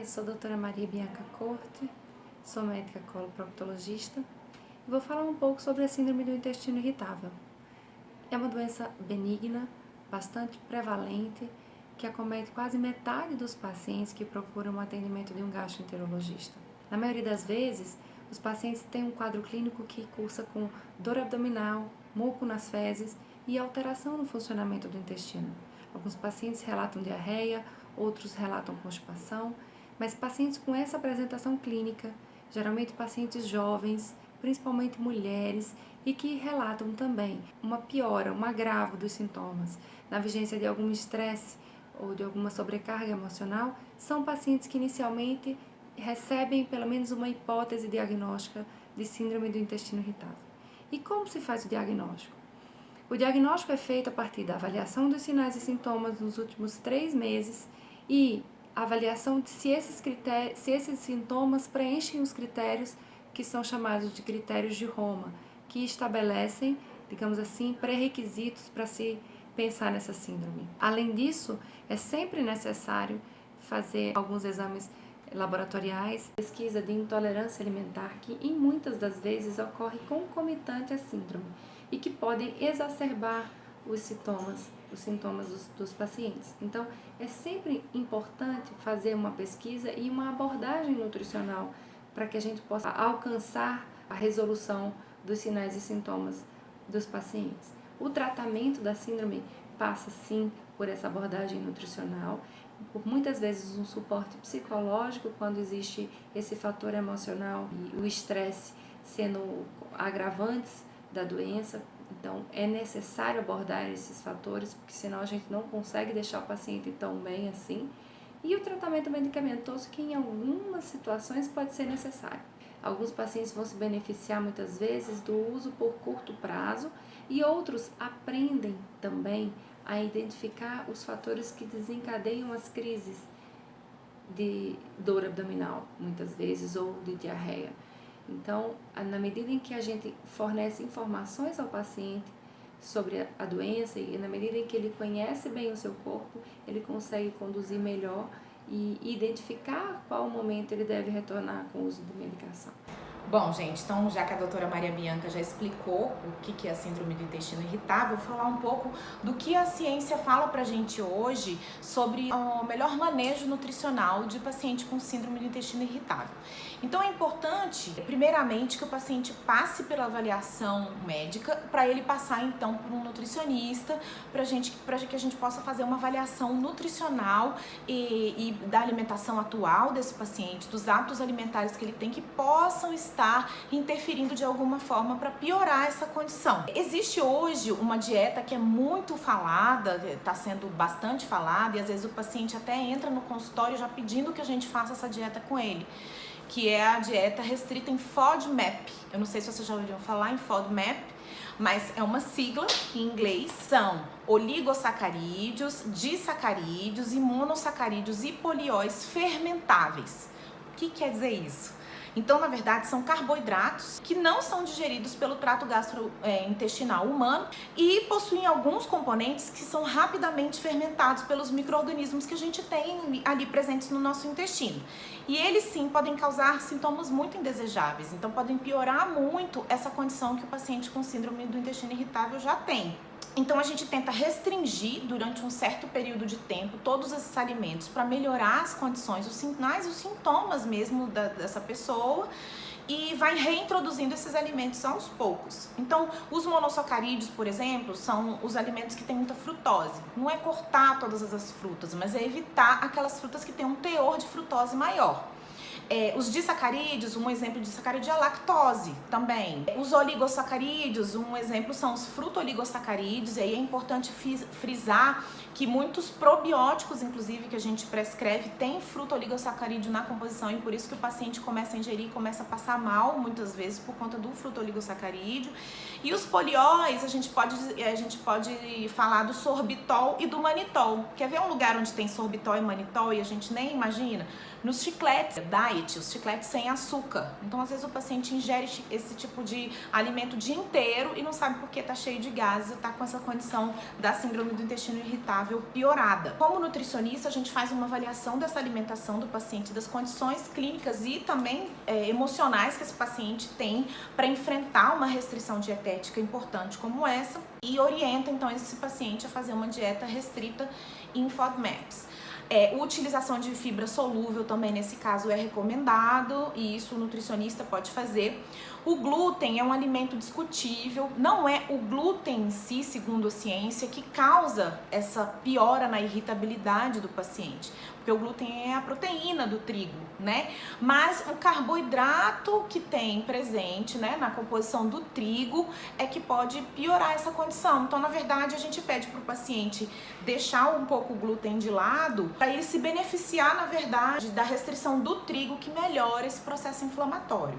eu sou a doutora Maria Bianca Corte, sou médica coloproctologista e vou falar um pouco sobre a síndrome do intestino irritável. É uma doença benigna, bastante prevalente, que acomete quase metade dos pacientes que procuram o atendimento de um gastroenterologista. Na maioria das vezes, os pacientes têm um quadro clínico que cursa com dor abdominal, muco nas fezes e alteração no funcionamento do intestino. Alguns pacientes relatam diarreia, outros relatam constipação, mas pacientes com essa apresentação clínica, geralmente pacientes jovens, principalmente mulheres, e que relatam também uma piora, um agravo dos sintomas, na vigência de algum estresse ou de alguma sobrecarga emocional, são pacientes que inicialmente recebem pelo menos uma hipótese diagnóstica de síndrome do intestino irritável. E como se faz o diagnóstico? O diagnóstico é feito a partir da avaliação dos sinais e sintomas nos últimos 3 meses e avaliação de se esses sintomas preenchem os critérios que são chamados de critérios de Roma, que estabelecem, digamos assim, pré-requisitos para se pensar nessa síndrome. Além disso, é sempre necessário fazer alguns exames laboratoriais, pesquisa de intolerância alimentar, que em muitas das vezes ocorre concomitante à síndrome e que podem exacerbar os sintomas dos pacientes. Então, é sempre importante fazer uma pesquisa e uma abordagem nutricional para que a gente possa alcançar a resolução dos sinais e sintomas dos pacientes. O tratamento da síndrome passa sim por essa abordagem nutricional, por muitas vezes um suporte psicológico quando existe esse fator emocional e o estresse sendo agravantes da doença. Então, é necessário abordar esses fatores, porque senão a gente não consegue deixar o paciente tão bem assim. E o tratamento medicamentoso, que em algumas situações pode ser necessário. Alguns pacientes vão se beneficiar muitas vezes do uso por curto prazo e outros aprendem também a identificar os fatores que desencadeiam as crises de dor abdominal, muitas vezes, ou de diarreia. Então, na medida em que a gente fornece informações ao paciente sobre a doença e na medida em que ele conhece bem o seu corpo, ele consegue conduzir melhor e identificar qual momento ele deve retornar com o uso de medicação. Bom, gente, então já que a doutora Maria Bianca já explicou o que é a síndrome do intestino irritável, vou falar um pouco do que a ciência fala pra gente hoje sobre o melhor manejo nutricional de paciente com síndrome do intestino irritável. Então é importante, primeiramente, que o paciente passe pela avaliação médica para ele passar então por um nutricionista, para que a gente possa fazer uma avaliação nutricional e da alimentação atual desse paciente, dos hábitos alimentares que ele tem que possam estar interferindo de alguma forma para piorar essa condição. Existe hoje uma dieta que é muito falada, está sendo bastante falada, e às vezes o paciente até entra no consultório já pedindo que a gente faça essa dieta com ele, que é a dieta restrita em FODMAP. Eu não sei se vocês já ouviram falar em FODMAP, mas é uma sigla em inglês. São oligosacarídeos, disacarídeos e monossacarídeos e polióis fermentáveis. O que quer dizer isso? Então, na verdade, são carboidratos que não são digeridos pelo trato gastrointestinal humano e possuem alguns componentes que são rapidamente fermentados pelos micro-organismos que a gente tem ali presentes no nosso intestino. E eles sim podem causar sintomas muito indesejáveis, então podem piorar muito essa condição que o paciente com síndrome do intestino irritável já tem. Então a gente tenta restringir durante um certo período de tempo todos esses alimentos para melhorar as condições, os sinais, os sintomas mesmo dessa pessoa, e vai reintroduzindo esses alimentos aos poucos. Então, os monossacarídeos, por exemplo, são os alimentos que têm muita frutose. Não é cortar todas as frutas, mas é evitar aquelas frutas que têm um teor de frutose maior. Os disacarídeos, um exemplo de disacarídeo é a lactose também. Os oligosacarídeos, um exemplo são os fruto-oligosacarídeos, e aí é importante frisar que muitos probióticos, inclusive, que a gente prescreve, tem fruto-oligosacarídeo na composição, e por isso que o paciente começa a ingerir e começa a passar mal, muitas vezes, por conta do fruto-oligosacarídeo. E os polióis, a gente pode falar do sorbitol e do manitol. Quer ver um lugar onde tem sorbitol e manitol e a gente nem imagina? Nos chicletes diet, light, os chicletes sem açúcar. Então, às vezes o paciente ingere esse tipo de alimento o dia inteiro e não sabe por que tá cheio de gases e tá com essa condição da síndrome do intestino irritável piorada. Como nutricionista, a gente faz uma avaliação dessa alimentação do paciente, das condições clínicas e também emocionais que esse paciente tem para enfrentar uma restrição dietética importante como essa e orienta então esse paciente a fazer uma dieta restrita em FODMAPs. Utilização de fibra solúvel também nesse caso é recomendado e isso o nutricionista pode fazer. O glúten é um alimento discutível, não é o glúten em si, segundo a ciência, que causa essa piora na irritabilidade do paciente, porque o glúten é a proteína do trigo, né? Mas o carboidrato que tem presente, né, na composição do trigo é que pode piorar essa condição. Então, na verdade, a gente pede para o paciente deixar um pouco o glúten de lado para ele se beneficiar, na verdade, da restrição do trigo que melhora esse processo inflamatório.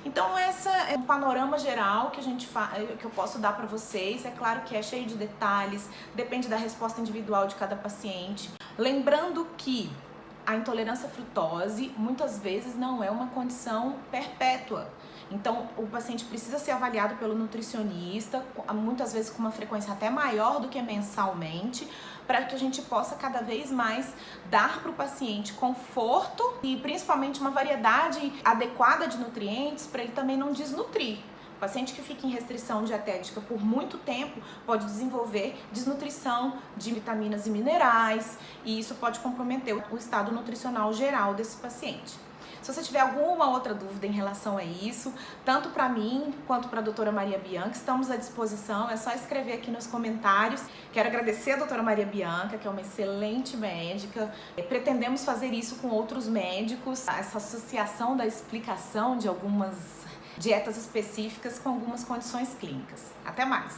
Então, essa é um panorama geral que que eu posso dar para vocês. É claro que é cheio de detalhes, depende da resposta individual de cada paciente. Lembrando que a intolerância à frutose muitas vezes não é uma condição perpétua. Então, o paciente precisa ser avaliado pelo nutricionista, muitas vezes com uma frequência até maior do que mensalmente, para que a gente possa cada vez mais dar para o paciente conforto e principalmente uma variedade adequada de nutrientes para ele também não desnutrir. O paciente que fica em restrição dietética por muito tempo pode desenvolver desnutrição de vitaminas e minerais e isso pode comprometer o estado nutricional geral desse paciente. Se você tiver alguma outra dúvida em relação a isso, tanto para mim quanto para a doutora Maria Bianca, estamos à disposição, é só escrever aqui nos comentários. Quero agradecer a doutora Maria Bianca, que é uma excelente médica. Pretendemos fazer isso com outros médicos, essa associação da explicação de algumas dietas específicas com algumas condições clínicas. Até mais!